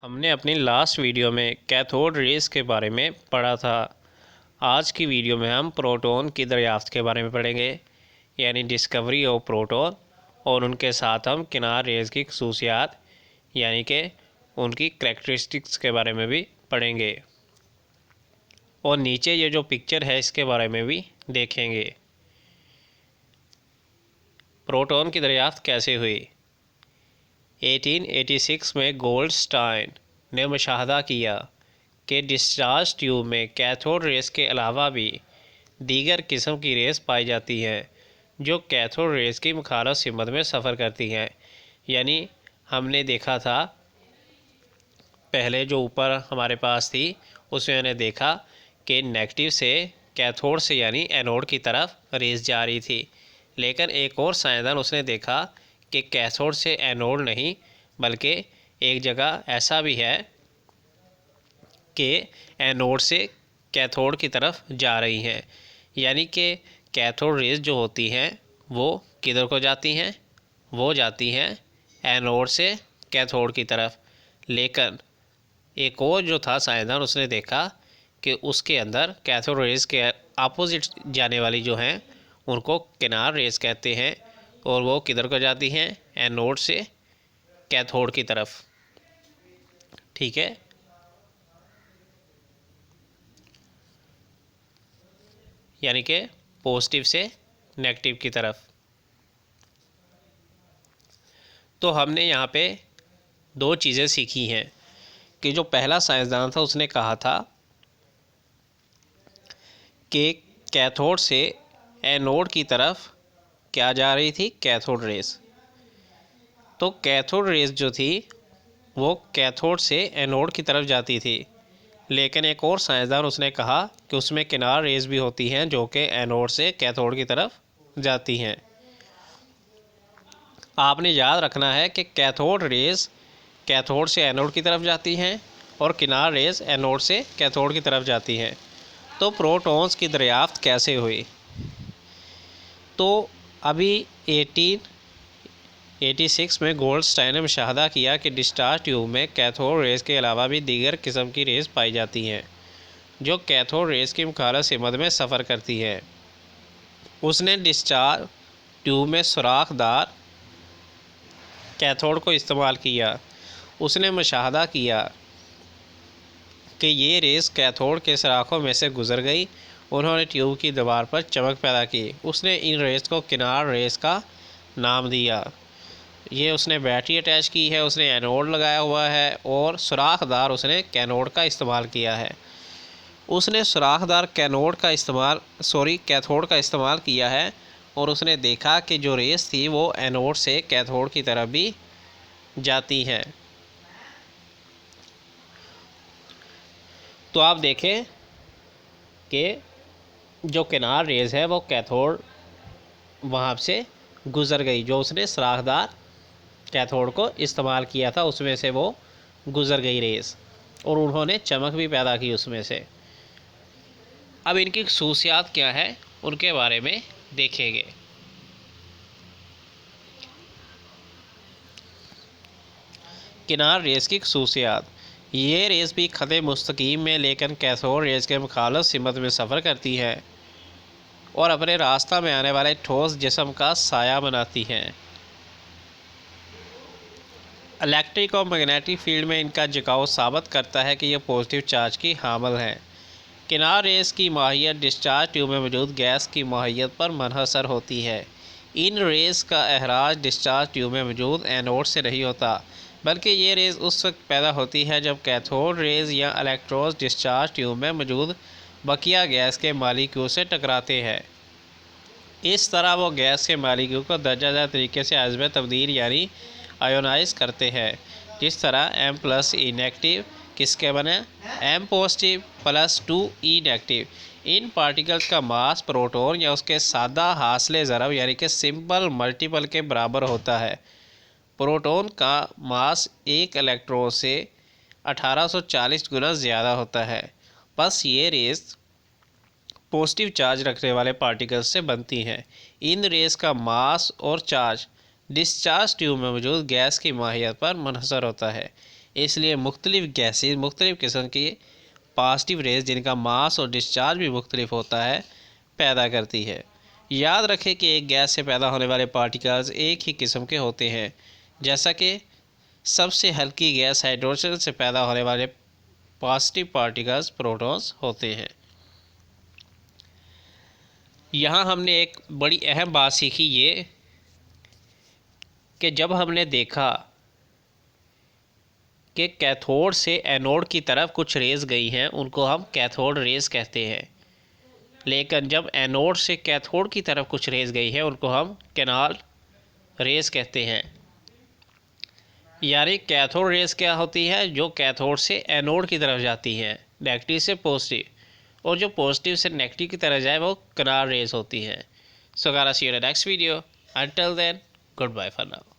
हमने अपनी last video में कैथोड रेस के बारे में पढ़ा था। आज की वीडियो में हम प्रोटॉन की दरियाफ्त के बारे में पढ़ेंगे, यानी डिस्कवरी ऑफ प्रोटॉन, और उनके साथ हम किनार रेस की खसूसियात यानी कि उनकी करैक्टरिस्टिक्स के बारे में भी पढ़ेंगे, और नीचे ये जो पिक्चर है इसके बारे में भी देखेंगे। प्रोटॉन की दरियाफ्त कैसे हुई? 1886 में गोल्डस्टाइन ने मुशाहदा किया कि डिस्चार्ज ट्यूब में कैथोड रेस के अलावा भी दीगर किस्म की रेस पाई जाती हैं जो कैथोड रेस की मुखालफ सिमत में सफ़र करती हैं। यानी हमने देखा था पहले जो ऊपर हमारे पास थी उसमें मैंने देखा कि नेगेटिव से कैथोड से यानी एनोड की तरफ रेस जा रही थी, लेकिन एक और साइंसदान उसने देखा कि कैथोड से एनोड नहीं बल्कि एक जगह ऐसा भी है कि एनोड से कैथोड की तरफ जा रही हैं। यानी कि कैथोड रेस जो होती हैं वो किधर को जाती हैं? वो जाती हैं एनोड से कैथोड की तरफ। लेकिन एक और जो था साइंसदान उसने देखा कि उसके अंदर कैथोड रेस के अपोजिट जाने वाली जो हैं उनको किनार रेस कहते हैं, और वो किधर को जाती हैं? एनोड से कैथोड की तरफ। ठीक है, यानी कि पॉजिटिव से नेगेटिव की तरफ। तो हमने यहाँ पे दो चीज़ें सीखी हैं कि जो पहला साइंसदान था उसने कहा था कि कैथोड से एनोड की तरफ क्या जा रही थी? Cathode rays. तो कैथोड रेस जो थी वो कैथोड से एनोड की तरफ जाती थी, लेकिन एक और साइंसदान उसने कहा कि उसमें किनार रेस भी होती हैं जो कि एनोड से कैथोड की तरफ जाती हैं। आपने याद रखना है कि कैथोड रेस कैथोड से एनोड की तरफ जाती हैं और किनार रेस एनोड से कैथोड की तरफ जाती हैं। तो प्रोटॉन्स की दरियाफ्त कैसे हुई? तो अभी 1886 में गोल्डस्टाइन ने मुशाहदा किया कि डिस्चार्ज ट्यूब में कैथोड रेस के अलावा भी दीगर किस्म की रेस पाई जाती हैं जो कैथोड रेस की मुखालफ सिमत में सफ़र करती है। उसने डिस्चार्ज ट्यूब में सुराखदार कैथोड को इस्तेमाल किया। उसने मुशाहदा किया कि ये रेस कैथोड के सुराखों में से गुजर गई। उन्होंने ट्यूब की दीवार पर चमक पैदा की। उसने इन रेस को किनार रेस का नाम दिया। ये उसने बैटरी अटैच की है, उसने एनोड लगाया हुआ है, और सुराखदार उसने कैथोड का इस्तेमाल किया है। उसने सुराखदार कैथोड का इस्तेमाल किया है, और उसने देखा कि जो रेस थी वो एनोड से कैथोड की तरफ भी जाती हैं। तो आप देखें कि जो किनार रेस है वो कैथोड वहाँ से गुज़र गई, जो उसने सुराखदार कैथोड को इस्तेमाल किया था उसमें से वो गुज़र गई रेस, और उन्होंने चमक भी पैदा की उसमें से। अब इनकी खसूसियात क्या है उनके बारे में देखेंगे। किनार रेस की खसूसियात। ये रेस भी ख़त मुस्तकीम में लेकिन कैथोड रेस के मुखालफ सिमत में सफ़र करती है और अपने रास्ता में आने वाले ठोस जिस्म का साया बनाती हैं। इलेक्ट्रिक और मैग्नेटिक फील्ड में इनका झुकाव साबित करता है कि ये पॉजिटिव चार्ज की हामिल हैं। किनार रेस की माहियत डिस्चार्ज ट्यूब में मौजूद गैस की माहियत पर मुनहसर होती है। इन रेस का अहराज डिस्चार्ज ट्यूब में मौजूद एनोड से नहीं होता, बल्कि ये रेस उस वक्त पैदा होती है जब कैथोड रेस या इलेक्ट्रोड्स डिस्चार्ज ट्यूब में मौजूद बकिया गैस के मॉलिक्यूल से टकराते हैं। इस तरह वो गैस के मॉलिक्यूल को दर्जा तरीके से आज़ तब्दील यानी आयोनाइज करते हैं। जिस तरह M+E नेगेटिव किसके बने? M positive +2E negative. इन पार्टिकल्स का मास प्रोटॉन या उसके सादा हासिल ज़रब यानी कि सिंपल मल्टीपल के बराबर होता है। प्रोटॉन का मास एक इलेक्ट्रॉन से 1840 गुना ज़्यादा होता है। बस ये रेस पॉजिटिव चार्ज रखने वाले पार्टिकल्स से बनती हैं। इन रेस का मास और चार्ज डिस्चार्ज ट्यूब में मौजूद गैस की माहियत पर मुनहसर होता है। इसलिए मुख्तलिफ़ गैसेस मुख्तलिफ़ किस्म की पॉजिटिव रेस जिनका मास और डिस्चार्ज भी मुख्तलिफ होता है पैदा करती है। याद रखें कि एक गैस से पैदा होने वाले पार्टिकल्स एक ही किस्म के होते हैं, जैसा कि सबसे हल्की गैस हाइड्रोजन से पैदा होने वाले पॉजिटिव पार्टिकल्स प्रोटॉन्स होते हैं। यहाँ हमने एक बड़ी अहम बात सीखी ये कि जब हमने देखा कि कैथोड से एनोड की तरफ कुछ रेस गई हैं, उनको हम कैथोड रेस कहते हैं, लेकिन जब एनोड से कैथोड की तरफ कुछ रेस गई है उनको हम कैनाल रेस कहते हैं। यानी कैथोड रेस क्या होती है, जो कैथोड से एनोड की तरफ जाती हैं, नेगेटिव से पॉजिटिव, और जो पॉजिटिव से नेगेटिव की तरफ जाए वो कैनाल रेस होती हैं। So guys, see you in the next video. Until then, goodbye for now.